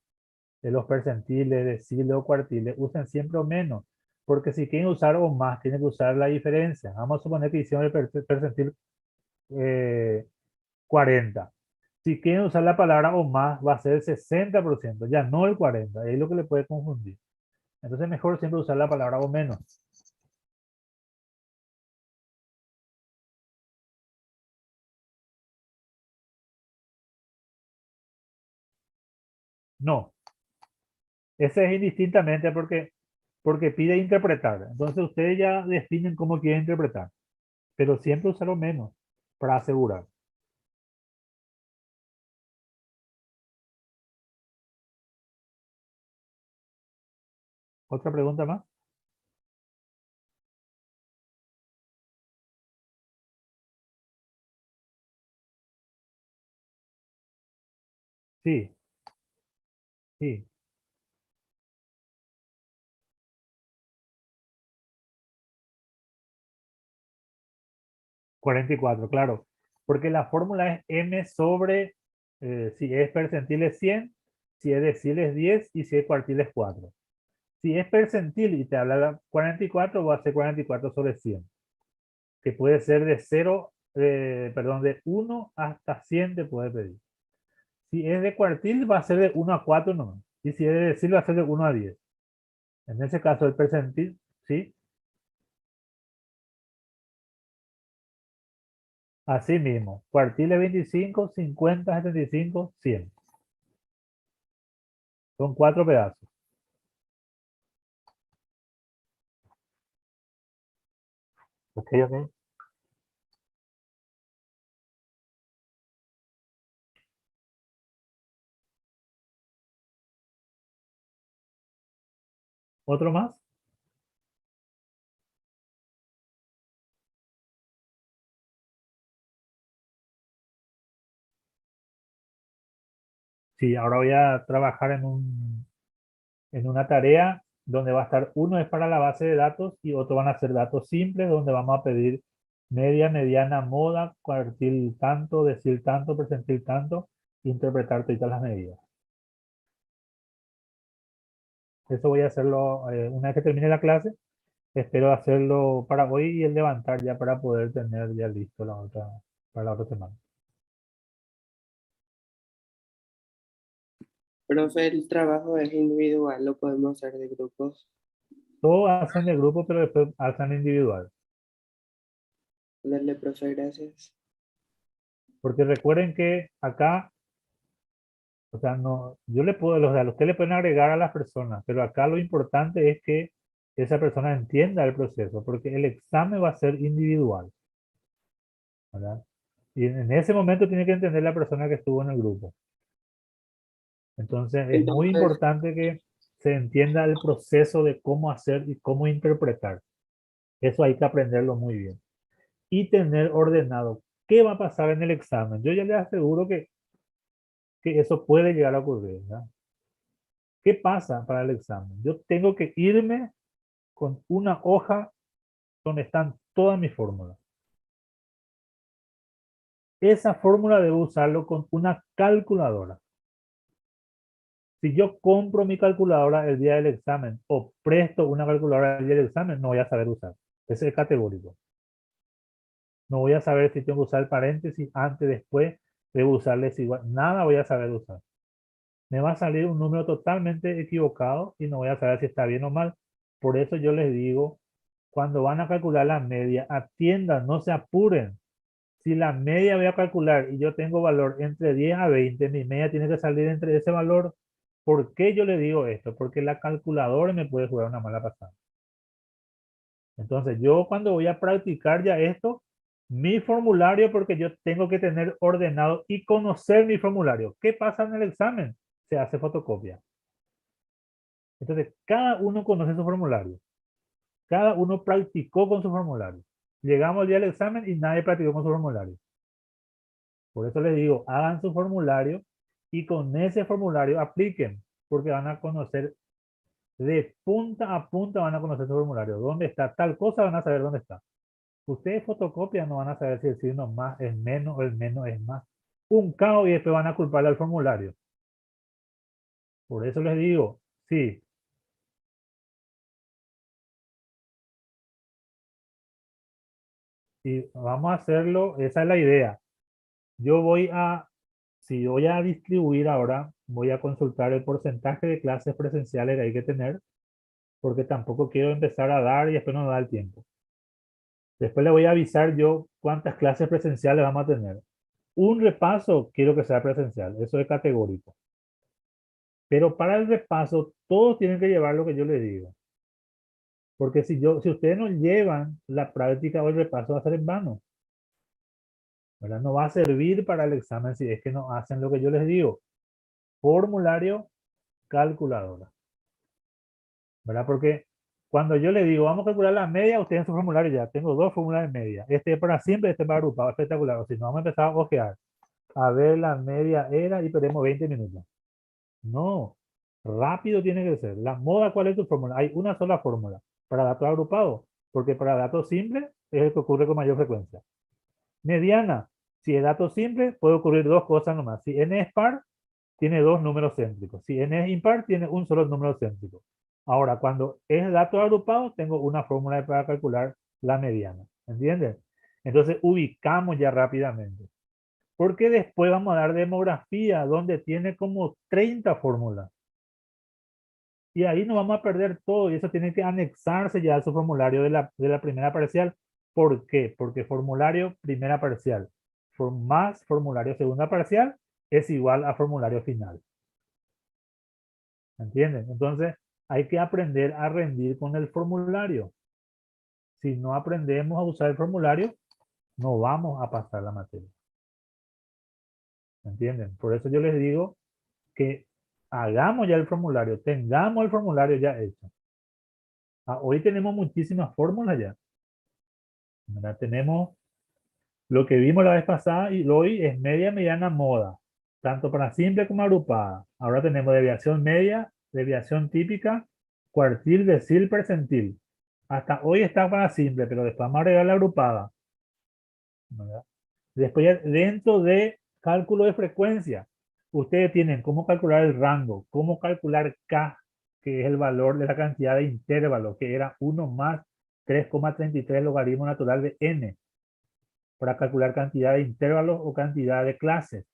A: de los percentiles, deciles o cuartiles, usen siempre o menos. Porque si quieren usar o más, tienen que usar la diferencia. Vamos a suponer que hicieron el percentil 40. Si quieren usar la palabra o más, va a ser el 60%, ya no el 40%. Ahí es lo que le puede confundir. Entonces mejor siempre usar la palabra o menos. No, ese es indistintamente porque pide interpretar. Entonces ustedes ya definen cómo quieren interpretar. Pero siempre usar o menos para asegurar. ¿Otra pregunta más? Sí, sí. 44, claro. Porque la fórmula es m sobre, si es percentil es 100, si es decil es 10 y si es cuartil es 4. Si es percentil y te habla 44, va a ser 44 sobre 100. Que puede ser de 0, perdón, de 1 hasta 100 te puede pedir. Si es de cuartil, va a ser de 1 a 4 no. Y si es de decil, va a ser de 1 a 10. En ese caso, el percentil, ¿sí? Así mismo. Cuartil es 25, 50, 75, 100. Son 4 pedazos. Ok, ok. ¿Otro más? Sí, ahora voy a trabajar en una tarea donde va a estar, uno es para la base de datos y otro van a ser datos simples, donde vamos a pedir media, mediana, moda, cuartil tanto, decir tanto, presentil tanto, interpretar todas las medidas. Eso voy a hacerlo una vez que termine la clase. Espero hacerlo para hoy y el levantar ya para poder tener ya listo para la otra semana.
G: Profe, el trabajo es individual, lo podemos hacer de grupos.
A: Todos hacen de grupo, pero después hacen individual.
G: Darle, profe, gracias.
A: Porque recuerden que acá, o sea, no, yo le puedo, o sea, ustedes le pueden agregar a las personas, pero acá lo importante es que esa persona entienda el proceso, porque el examen va a ser individual, ¿verdad? Y en ese momento tiene que entender la persona que estuvo en el grupo. Entonces es muy
G: Entonces,
A: importante que se entienda el proceso de cómo hacer y cómo interpretar. Eso hay que aprenderlo muy bien. Y tener ordenado qué va a pasar en el examen. Yo ya les aseguro que eso puede llegar a ocurrir, ¿verdad? ¿Qué pasa para el examen? Yo tengo que irme con una hoja donde están todas mis fórmulas. Esa fórmula debo usarlo con una calculadora. Si yo compro mi calculadora el día del examen o presto una calculadora el día del examen, no voy a saber usar. Ese es categórico. No voy a saber si tengo que usar el paréntesis antes, después, debo usarles igual. Nada voy a saber usar. Me va a salir un número totalmente equivocado y no voy a saber si está bien o mal. Por eso yo les digo, cuando van a calcular la media, atiendan, no se apuren. Si la media voy a calcular y yo tengo valor entre 10 a 20, mi media tiene que salir entre ese valor. ¿Por qué yo le digo esto? Porque la calculadora me puede jugar una mala pasada. Entonces, yo cuando voy a practicar ya esto, mi formulario, porque yo tengo que tener ordenado y conocer mi formulario. ¿Qué pasa en el examen? Se hace fotocopia. Entonces, cada uno conoce su formulario. Cada uno practicó con su formulario. Llegamos al día del examen y nadie practicó con su formulario. Por eso les digo, hagan su formulario y con ese formulario apliquen, porque van a conocer de punta a punta, van a conocer su formulario. ¿Dónde está tal cosa? Van a saber dónde está. Ustedes fotocopian, no van a saber si el signo más es menos o el menos es más. Un caos y después van a culparle al formulario. Por eso les digo, sí, sí, vamos a hacerlo, esa es la idea. Yo voy a, si voy a distribuir ahora, voy a consultar el porcentaje de clases presenciales que hay que tener, porque tampoco quiero empezar a dar y después no da el tiempo. Después le voy a avisar yo cuántas clases presenciales vamos a tener. Un repaso quiero que sea presencial, eso es categórico. Pero para el repaso, todos tienen que llevar lo que yo les digo. Porque si ustedes no llevan la práctica o el repaso, va a ser en vano. ¿Verdad? No va a servir para el examen si es que no hacen lo que yo les digo. Formulario, calculadora. ¿Verdad? Porque cuando yo le digo, vamos a calcular la media, ustedes en su formulario ya, tengo 2 fórmulas de media. Este es para siempre, este es para agrupado, espectacular. O si no, vamos a empezar a ojear. A ver, la media era y perdemos 20 minutos. No, rápido tiene que ser. La moda, ¿cuál es tu fórmula? Hay una sola fórmula para datos agrupados, porque para datos simples es el que ocurre con mayor frecuencia. Mediana, si es dato simple, puede ocurrir 2 cosas nomás. Si n es par, tiene 2 números céntricos. Si n es impar, tiene un solo número céntrico. Ahora, cuando es datos agrupados, tengo una fórmula para calcular la mediana. ¿Entiendes? Entonces, ubicamos ya rápidamente. Porque después vamos a dar demografía, donde tiene como 30 fórmulas. Y ahí nos vamos a perder todo y eso tiene que anexarse ya a su formulario de la primera parcial. ¿Por qué? Porque formulario primera parcial más formulario segunda parcial es igual a formulario final. ¿Entienden? Entonces, hay que aprender a rendir con el formulario. Si no aprendemos a usar el formulario, no vamos a pasar la materia. ¿Entienden? Por eso yo les digo que hagamos ya el formulario, tengamos el formulario ya hecho. Hoy tenemos muchísimas fórmulas ya. ¿Verdad? Tenemos lo que vimos la vez pasada y hoy es media, mediana, moda. Tanto para simple como agrupada. Ahora tenemos desviación media, desviación típica, cuartil, decil, percentil. Hasta hoy está para simple, pero después vamos a agregar la agrupada. ¿Verdad? Después ya dentro de cálculo de frecuencia, ustedes tienen cómo calcular el rango, cómo calcular K, que es el valor de la cantidad de intervalos, que era 1 más 3,33 logaritmo natural de n, para calcular cantidad de intervalos o cantidad de clases.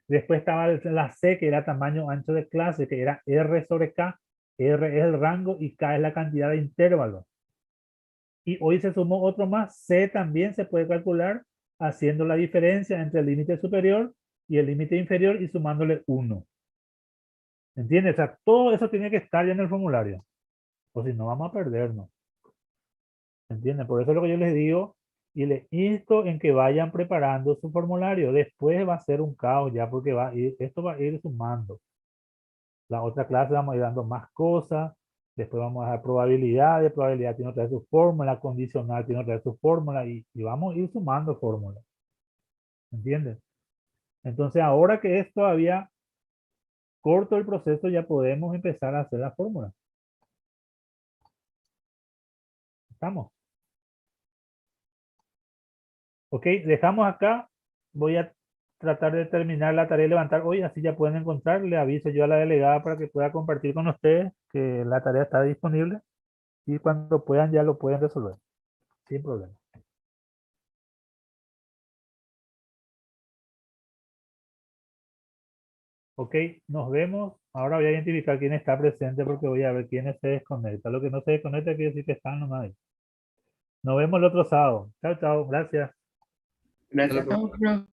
A: Después estaba la C, que era tamaño ancho de clase, que era R sobre K. R es el rango y K es la cantidad de intervalos. Y hoy se sumó otro más. C también se puede calcular haciendo la diferencia entre el límite superior y el límite inferior y sumándole 1. ¿Entiendes? O sea, todo eso tiene que estar ya en el formulario. O si no, vamos a perdernos. ¿Entienden? Por eso es lo que yo les digo y les insto en que vayan preparando su formulario. Después va a ser un caos ya porque esto va a ir sumando. La otra clase vamos a ir dando más cosas. Después vamos a dar probabilidades. Probabilidad tiene otra vez su fórmula. Condicional tiene otra vez su fórmula. Y vamos a ir sumando fórmulas. ¿Entienden? Entonces ahora que es todavía corto el proceso, ya podemos empezar a hacer la fórmula. ¿Estamos? Ok, dejamos acá. Voy a tratar de terminar la tarea de levantar hoy, así ya pueden encontrar. Le aviso yo a la delegada para que pueda compartir con ustedes que la tarea está disponible y cuando puedan ya lo pueden resolver sin problema. Ok, nos vemos. Ahora voy a identificar quién está presente porque voy a ver quiénes se desconectan. Lo que no se desconecta quiere decir que están nomás ahí. Nos vemos el otro sábado. Chao, chao. Gracias.
G: Gracias.
E: Dale, profe.